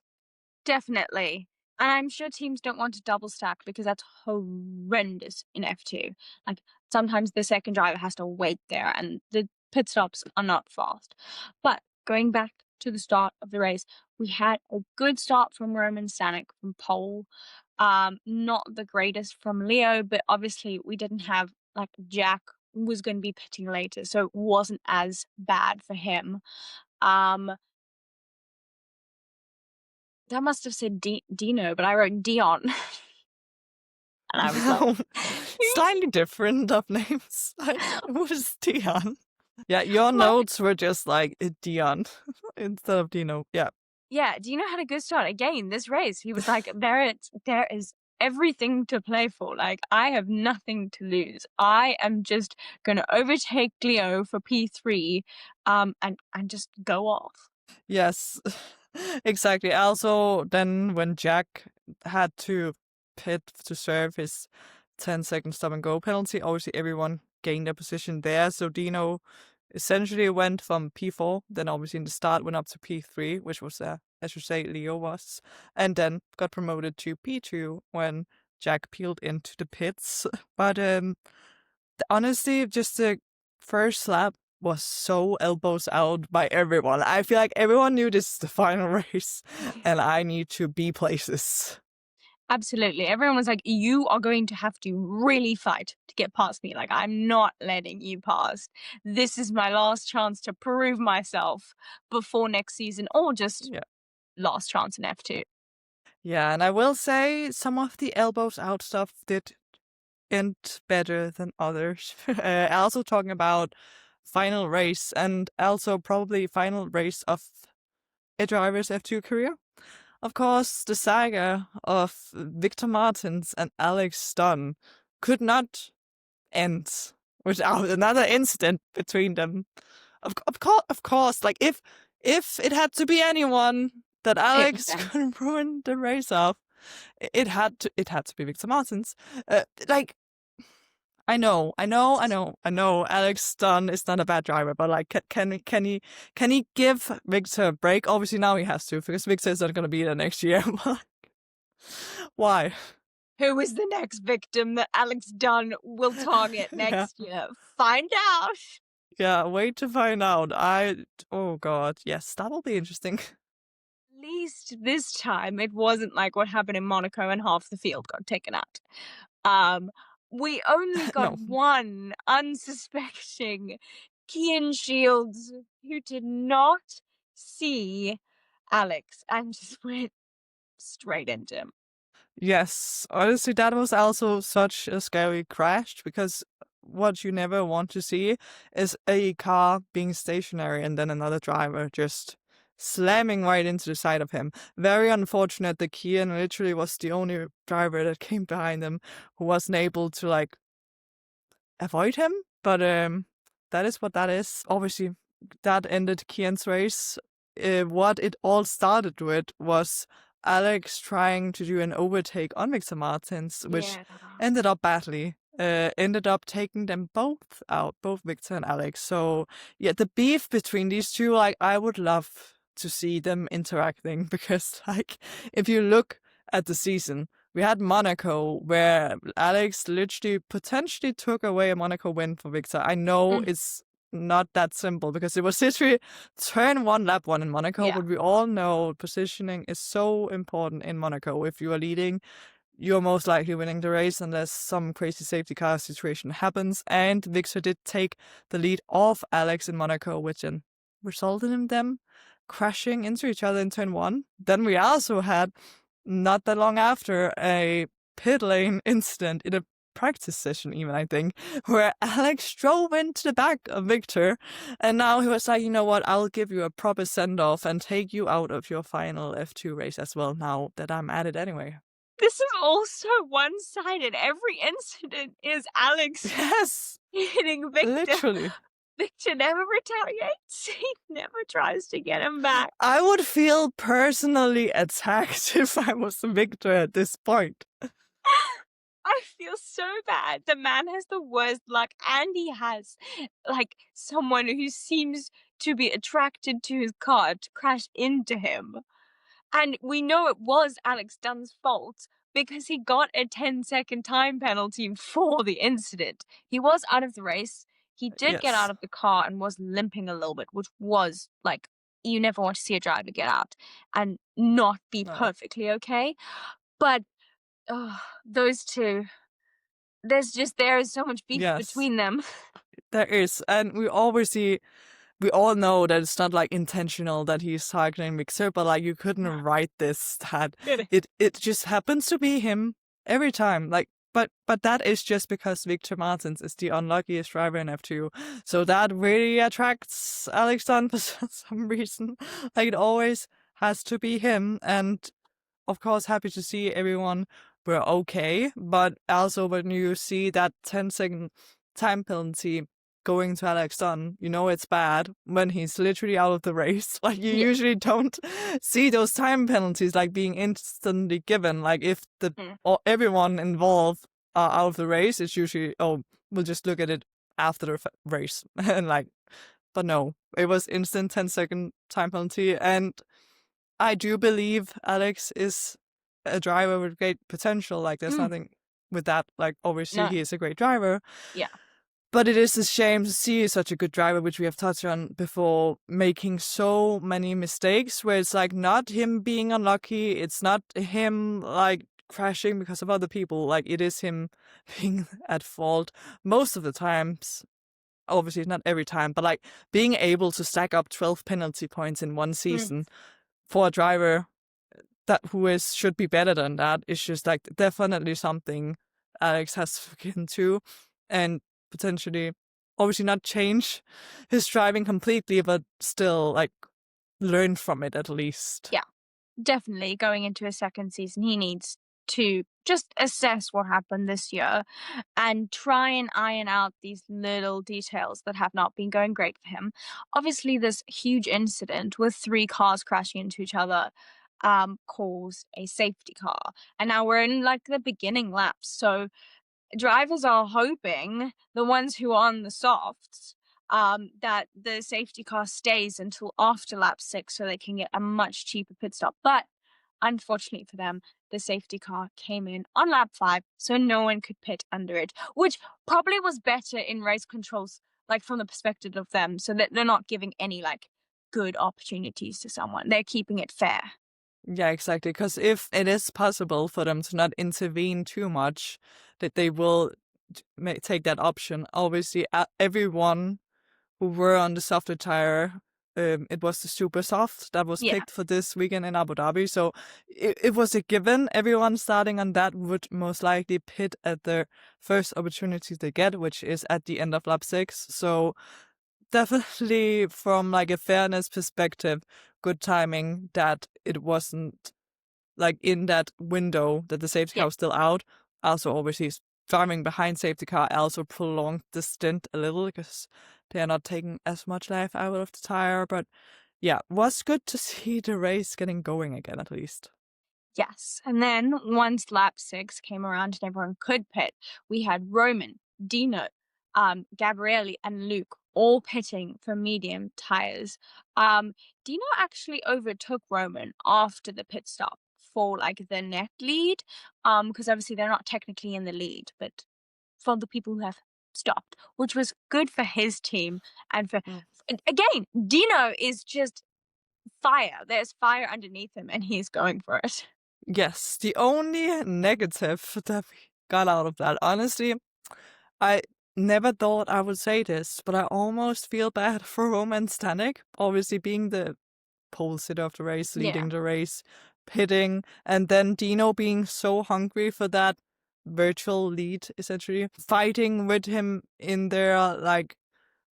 Definitely. And I'm sure teams don't want to double stack because that's horrendous in F2. Like sometimes the second driver has to wait there and the pit stops are not fast. But going back to the start of the race, we had a good start from Roman Stanek from pole. Not the greatest from Leo, but obviously we didn't have like Jak was going to be pitting later, so it wasn't as bad for him. Um, That must have said Dino, but I wrote Dion. And I was like, Slightly different of names. Like, what is Dion? Yeah, your well, notes were just like Dion instead of Dino. Yeah. yeah, Dino had a good start. Again, this race, he was like, there is everything to play for. Like, I have nothing to lose. I am just gonna overtake Leo for P3, and just go off. Yes, exactly. Also, then when Jak had to pit to serve his 10-second stop and go penalty, obviously everyone gained a position there. So Dino essentially went from P4, then obviously in the start went up to P3, which was, I should say, Leo was, and then got promoted to P2 when Jak peeled into the pits. But honestly, just the first lap was so elbows out by everyone. I feel like everyone knew this is the final race and I need to be places. Absolutely. Everyone was like, "You are going to have to really fight to get past me. Like, I'm not letting you past. This is my last chance to prove myself before next season, or just Yeah. last chance in F2." Yeah, and I will say some of the elbows out stuff did end better than others. Also talking about final race and also probably final race of a driver's F2 career. Of course, the saga of Victor Martins and Alex Dunn could not end without another incident between them. Of course, like if it had to be anyone that It was Alex them. could ruin the race of, it had to be Victor Martins. Like I know. Alex Dunn is not a bad driver, but like, can he give Victor a break? Obviously now he has to because Victor is not going to be there next year. Why? Who is the next victim that Alex Dunn will target Yeah, next year? Find out. yeah. Wait to find out. Oh god, yes, that will be interesting. At least this time it wasn't like what happened in Monaco and half the field got taken out. Um, we only got No. one unsuspecting Kian Shields who did not see Alex and just went straight into him. Yes, honestly, that was also such a scary crash because what you never want to see is a car being stationary and then another driver just slamming right into the side of him. Very unfortunate that Kian literally was the only driver that came behind him who wasn't able to like avoid him. But that is what that is. Obviously, that ended Kian's race. What it all started with was Alex trying to do an overtake on Victor Martins, which Yeah. ended up badly. Ended up taking them both out, both Victor and Alex. So yeah, the beef between these two, like I would love to see them interacting because like if you look at the season, we had Monaco where Alex literally potentially took away a Monaco win for Victor. I know Mm, it's not that simple because it was literally turn one, lap one in Monaco, yeah. but we all know positioning is so important in Monaco. If you are leading, you're most likely winning the race unless some crazy safety car situation happens. And Victor did take the lead off Alex in Monaco, which then resulted in them crashing into each other in turn one. Then we also had, not that long after, a pit lane incident in a practice session even, I think, where Alex drove into the back of Victor, and now he was like, you know what, I'll give you a proper send-off and take you out of your final F2 race as well now that I'm at it anyway. This is also one-sided. Every incident is Alex Yes, hitting Victor. literally. Victor never retaliates. He never tries to get him back. I would feel personally attacked if I was Victor at this point. I feel so bad. The man has the worst luck, and he has like someone who seems to be attracted to his car to crash into him. And we know it was Alex Dunn's fault because he got a 10-second time penalty for the incident. He was out of the race. He did get out Yes. of the car and was limping a little bit, which was like, you never want to see a driver get out and not be No. perfectly okay. But those two, there is so much beef Yes. between them. There is. And we all know that it's not like intentional that he's targeting Mixer, but like you couldn't write this that Really? it just happens to be him every time. Like but that is just because Victor Martins is the unluckiest driver in F2. So that really attracts Alex Dunn for some reason. Like it always has to be him. And of course happy to see everyone were okay. But also when you see that 10-second time penalty going to Alex Dunn, you know it's bad when he's literally out of the race. Like you Yeah. usually don't see those time penalties like being instantly given. Like if Mm. or everyone involved are out of the race, it's usually we'll just look at it after the race and like. But no, it was instant 10-second time penalty, and I do believe Alex is a driver with great potential. Like there's Mm. nothing with that. Like obviously No. he is a great driver. Yeah. But it is a shame to see such a good driver, which we have touched on before, making so many mistakes where it's like not him being unlucky. It's not him like crashing because of other people. Like, it is him being at fault most of the times. Obviously, not every time, but like being able to stack up 12 penalty points in one Mm. season for a driver that should be better than that is just like definitely something Alex has to look into, and potentially, obviously, not change his driving completely, but still like learn from it at least. Yeah. Definitely going into a second season, he needs to just assess what happened this year and try and iron out these little details that have not been going great for him. Obviously, this huge incident with 3 cars crashing into each other caused a safety car. And now we're in like the beginning laps. So drivers are hoping, the ones who are on the softs, that the safety car stays until after lap 6 so they can get a much cheaper pit stop. But unfortunately for them, the safety car came in on lap 5, so no one could pit under it, which probably was better in race controls, like from the perspective of them, so that they're not giving any like good opportunities to someone. They're keeping it fair. Yeah, exactly. Because if it is possible for them to not intervene too much, that they will take that option. Obviously, everyone who were on the softer tire, it was the super soft that was Yeah. picked for this weekend in Abu Dhabi. So it was a given. Everyone starting on that would most likely pit at the first opportunity they get, which is at the end of lap 6. So definitely from like a fairness perspective, good timing that it wasn't like in that window that the safety Yeah. car was still out. Also, obviously, driving behind safety car also prolonged the stint a little because they are not taking as much life out of the tire. But yeah, was good to see the race getting going again at least. Yes. And then once lap 6 came around and everyone could pit, we had Roman, Dino, Gabriele, and Luke all pitting for medium tires. Dino actually overtook Roman after the pit stop for like the net lead. Because obviously they're not technically in the lead, but for the people who have stopped, which was good for his team and for Mm. again, Dino is just fire. There's fire underneath him and he's going for it. Yes, the only negative that we got out of that, honestly, I never thought I would say this, but I almost feel bad for Roman Stanek, obviously being the pole sitter of the race, Yeah. leading the race, pitting, and then Dino being so hungry for that virtual lead, essentially, fighting with him in their like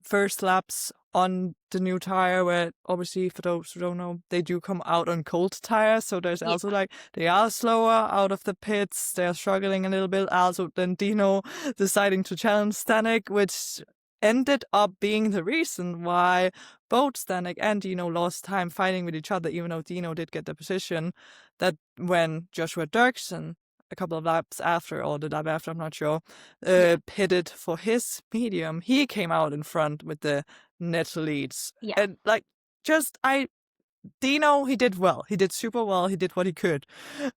first laps on the new tire, where obviously for those who don't know, they do come out on cold tires, so there's Yeah. also like they are slower out of the pits, they're struggling a little bit. Also then Dino deciding to challenge Stanek, which ended up being the reason why both Stanek and Dino lost time fighting with each other, even though Dino did get the position. That when Joshua Dirksen, a couple of laps after, or the lap after, I'm not sure, pitted for his medium, he came out in front with the net leads. Yeah. And like, Dino, he did well. He did super well. He did what he could.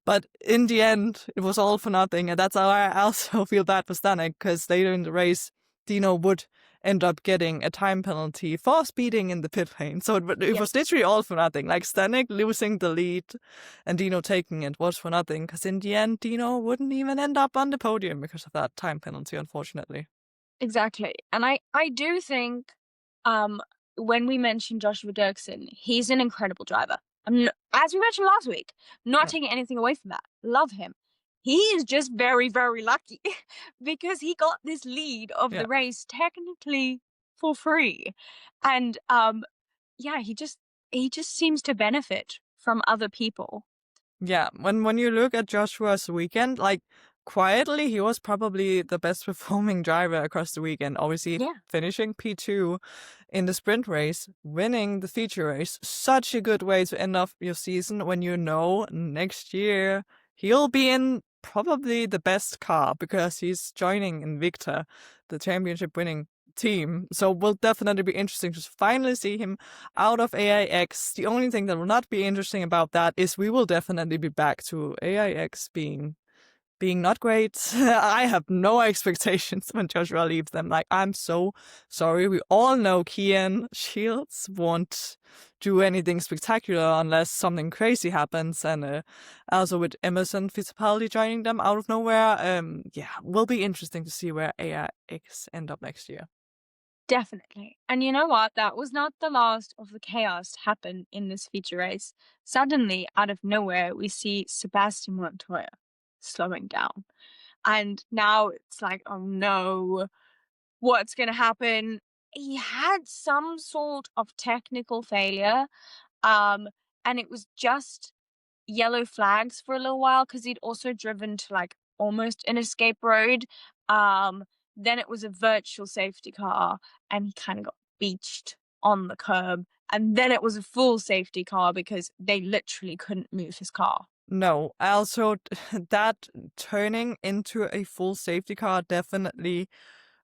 But in the end, it was all for nothing. And that's how I also feel bad for Stanek, because later in the race, Dino would end up getting a time penalty for speeding in the pit lane. So it was literally all for nothing. Like Stanek losing the lead and Dino taking it was for nothing, because in the end, Dino wouldn't even end up on the podium because of that time penalty, unfortunately. Exactly. And I do think when we mentioned Joshua Dirksen, he's an incredible driver. As we mentioned last week, not taking anything away from that. Love him. He is just very, very lucky because he got this lead of Yeah. the race technically for free. And yeah, he just seems to benefit from other people. Yeah, when you look at Joshua's weekend, like quietly, he was probably the best performing driver across the weekend. Obviously, Yeah. finishing P2 in the sprint race, winning the feature race, such a good way to end off your season when you know next year he'll be in probably the best car because he's joining Invicta, the championship winning team. So will definitely be interesting to finally see him out of AIX. The only thing that will not be interesting about that is we will definitely be back to AIX being being not great. I have no expectations when Joshua leaves them. Like, I'm so sorry. We all know Kian Shields won't do anything spectacular unless something crazy happens. And also with Emerson Fittipaldi joining them out of nowhere, will be interesting to see where ARX end up next year. Definitely. And you know what? That was not the last of the chaos to happen in this feature race. Suddenly, out of nowhere, we see Sebastian Montoya slowing down. And now it's like, oh no, what's going to happen? He had some sort of technical failure. And it was just yellow flags for a little while because he'd also driven to like almost an escape road. Then it was a virtual safety car and he kind of got beached on the curb. And then it was a full safety car because they literally couldn't move his car. No, also that turning into a full safety car definitely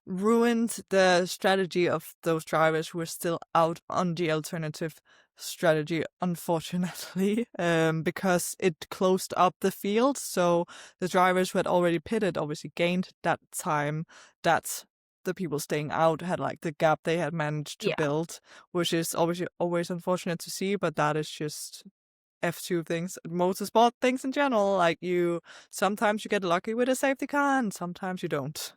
ruined the strategy of those drivers who were still out on the alternative strategy, unfortunately, because it closed up the field. So the drivers who had already pitted obviously gained that time that the people staying out had, like, the gap they had managed to build, which is obviously always unfortunate to see, but that is just F2 things, motorsport things in general. Like, sometimes you get lucky with a safety car and sometimes you don't.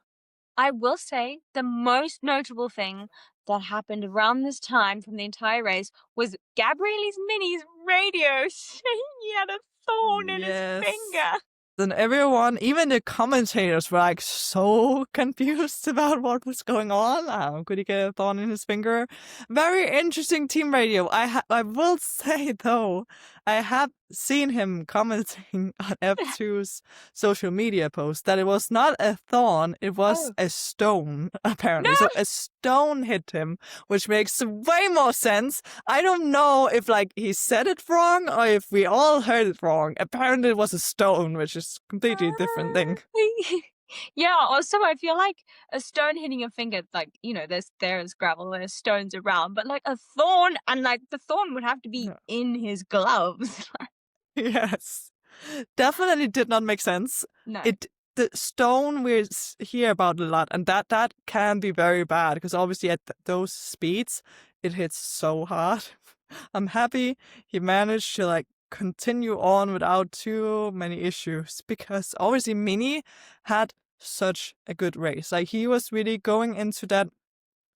I will say the most notable thing that happened around this time from the entire race was Gabriele's Mini's radio saying he had a thorn in his finger. Then everyone, even the commentators, were like so confused about what was going on. How could he get a thorn in his finger? Very interesting team radio. I will say though, I have seen him commenting on F2's social media post that it was not a thorn, it was a stone, apparently. No! So a stone hit him, which makes way more sense. I don't know if, like, he said it wrong or if we all heard it wrong. Apparently it was a stone, which is completely different thing. Yeah, also I feel like a stone hitting your finger, like, you know, there's gravel, there's stones around, but like a thorn, and like the thorn would have to be in his gloves. Yes. Definitely did not make sense. No. The stone we hear about a lot, and that can be very bad because obviously at those speeds it hits so hard. I'm happy he managed to, like, continue on without too many issues because obviously Mini had such a good race. Like, he was really going into that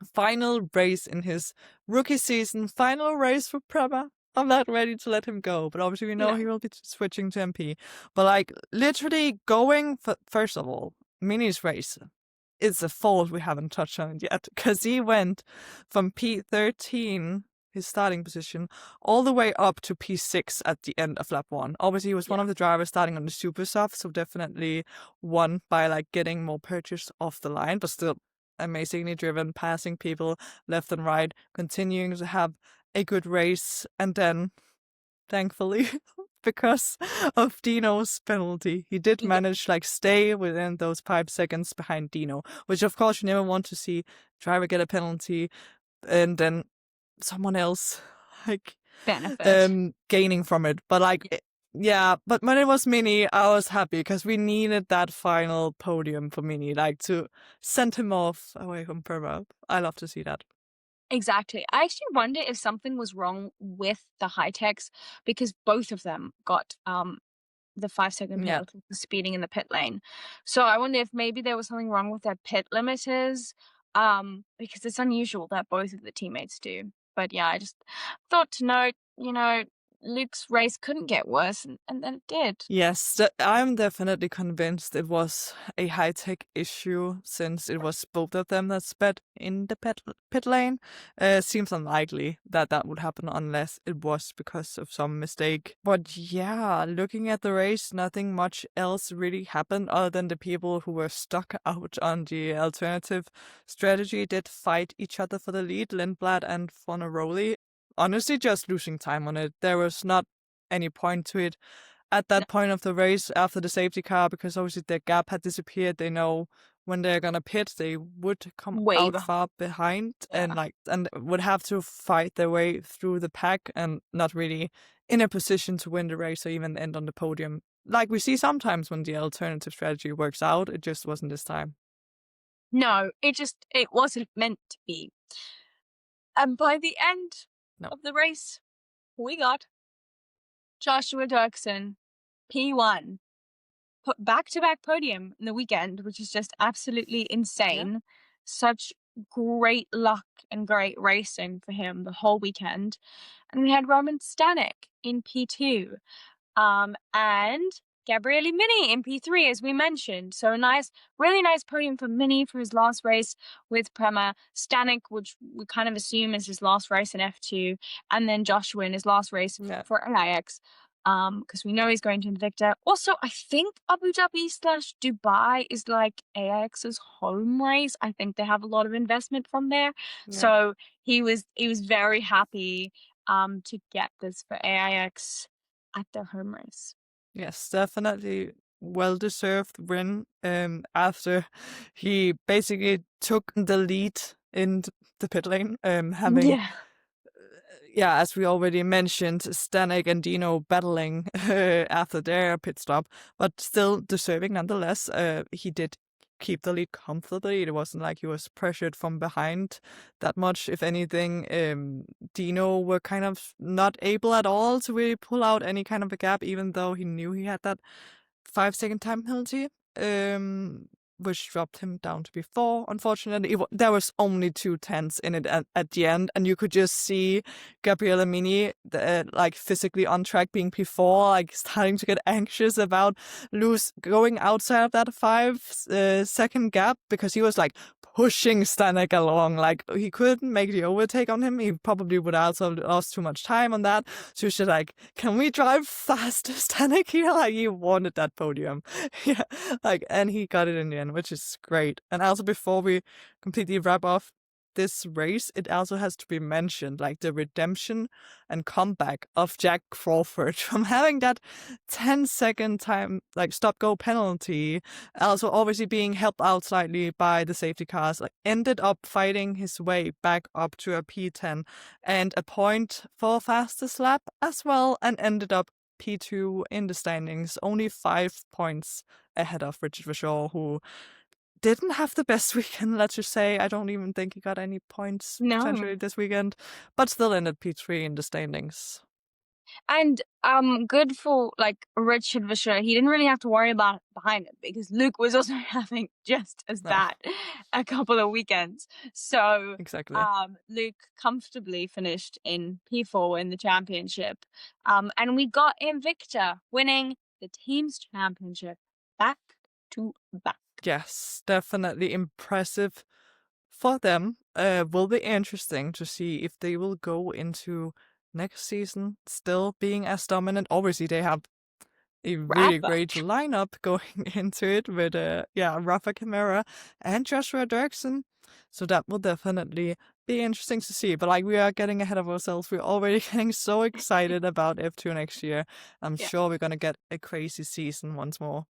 final race in his rookie season, final race for Prema. I'm not ready to let him go, but obviously we know he will be switching to MP. But, like, literally going for, first of all, Mini's race, it's a fault we haven't touched on it yet, because he went from P13, his starting position, all the way up to P6 at the end of lap 1. Obviously, he was one of the drivers starting on the super soft, so definitely won by, like, getting more purchase off the line, but still amazingly driven, passing people left and right, continuing to have a good race, and then, thankfully, because of Dino's penalty, he did manage, like, stay within those 5 seconds behind Dino, which of course you never want to see driver get a penalty and then someone else, like, benefit gaining from it. But, like, but when it was Mini, I was happy because we needed that final podium for Mini, like, to send him off away from Perma. I love to see that. Exactly. I actually wonder if something was wrong with the high techs because both of them got the 5-second penalty for speeding in the pit lane. So I wonder if maybe there was something wrong with their pit limiters, because it's unusual that both of the teammates do. But yeah, I just thought to note, you know, Luke's race couldn't get worse, and then it did. Yes, I'm definitely convinced it was a high-tech issue since it was both of them that sped in the pit lane. Seems unlikely that that would happen unless it was because of some mistake. But yeah, looking at the race, nothing much else really happened other than the people who were stuck out on the alternative strategy did fight each other for the lead, Lindblad and Fornaroli. Honestly, just losing time on it. There was not any point to it at that point of the race after the safety car because obviously their gap had disappeared. They know when they're gonna pit, they would come out far behind and would have to fight their way through the pack and not really in a position to win the race or even end on the podium like we see sometimes when the alternative strategy works out, it just wasn't this time. No, it wasn't meant to be. And by the end No. of the race, we got Joshua Dirksen, P1, put back-to-back podium in the weekend, which is just absolutely insane. Such great luck and great racing for him the whole weekend. And we had Roman Stanek in P2. And Gabriele Mini in P3, as we mentioned. So a nice, really nice podium for Mini for his last race with Prema. Stanek, which we kind of assume is his last race in F2, and then Joshua in his last race for AIX. Because we know he's going to Invicta. Also, I think Abu Dhabi / Dubai is like AIX's home race. I think they have a lot of investment from there. So he was very happy to get this for AIX at their home race. Yes, definitely well-deserved win after he basically took the lead in the pit lane, having as we already mentioned, Stanek and Dino battling after their pit stop, but still deserving nonetheless. He did keep the lead comfortably. It wasn't like he was pressured from behind that much. If anything, Dino were kind of not able at all to really pull out any kind of a gap, even though he knew he had that 5-second time penalty. Which dropped him down to P4. Unfortunately, there was only 2 tenths in it at the end, and you could just see Gabriele Mini, like physically on track, being P4, like starting to get anxious about going outside of that 5-second gap, because he was like pushing Stanek along. Like, he couldn't make the overtake on him. He probably would also lost too much time on that. So she's like, can we drive faster, Stanek here? Like, he wanted that podium. Yeah, like, and he got it in the end, which is great. And also, before we completely wrap off this race, it also has to be mentioned, like, the redemption and comeback of Jak Crawford from having that 10-second time, like, stop-go penalty, also obviously being helped out slightly by the safety cars, like, ended up fighting his way back up to a P10 and a point for fastest lap as well, and ended up P2 in the standings, only 5 points ahead of Richard Verschoor, who didn't have the best weekend, let's just say. I don't even think he got any points potentially this weekend, but still ended P3 in the standings. And good for like Richard Verschoor. He didn't really have to worry about it behind him, because Luke was also having just as bad a couple of weekends. So exactly. Luke comfortably finished in P4 in the championship. And we got Invicta winning the team's championship back to back. Yes, definitely impressive for them. Will be interesting to see if they will go into next season still being as dominant. Obviously, they have a really great lineup going into it with Rafa Camara and Joshua Dirksen. So that will definitely be interesting to see. But like, we are getting ahead of ourselves. We're already getting so excited about F2 next year. I'm sure we're gonna get a crazy season once more.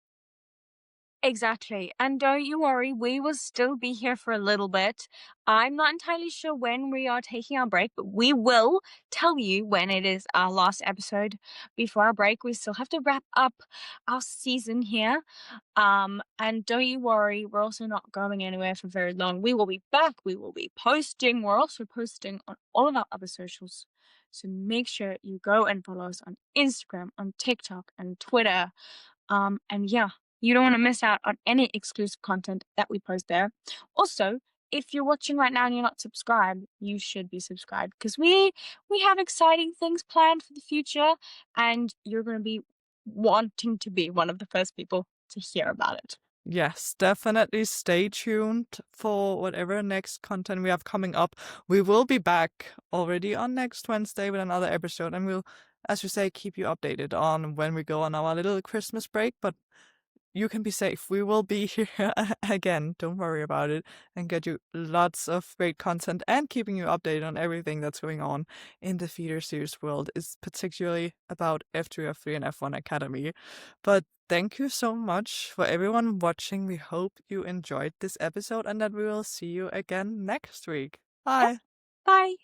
Exactly. And don't you worry, we will still be here for a little bit. I'm not entirely sure when we are taking our break, but we will tell you when it is our last episode before our break. We still have to wrap up our season here. And don't you worry, we're also not going anywhere for very long. We will be back. We will be posting. We're also posting on all of our other socials. So make sure you go and follow us on Instagram, on TikTok, and Twitter. And yeah, you don't want to miss out on any exclusive content that we post there. Also, if you're watching right now and you're not subscribed, you should be subscribed, because we have exciting things planned for the future, and you're going to be wanting to be one of the first people to hear about it. Yes, definitely stay tuned for whatever next content we have coming up. We will be back already on next Wednesday with another episode, and we'll, as you say, keep you updated on when we go on our little Christmas break. But you can be safe. We will be here again. Don't worry about it, and get you lots of great content and keeping you updated on everything that's going on in the feeder series world, is particularly about F2, F3, and F1 Academy. But thank you so much for everyone watching. We hope you enjoyed this episode and that we will see you again next week. Bye. Bye.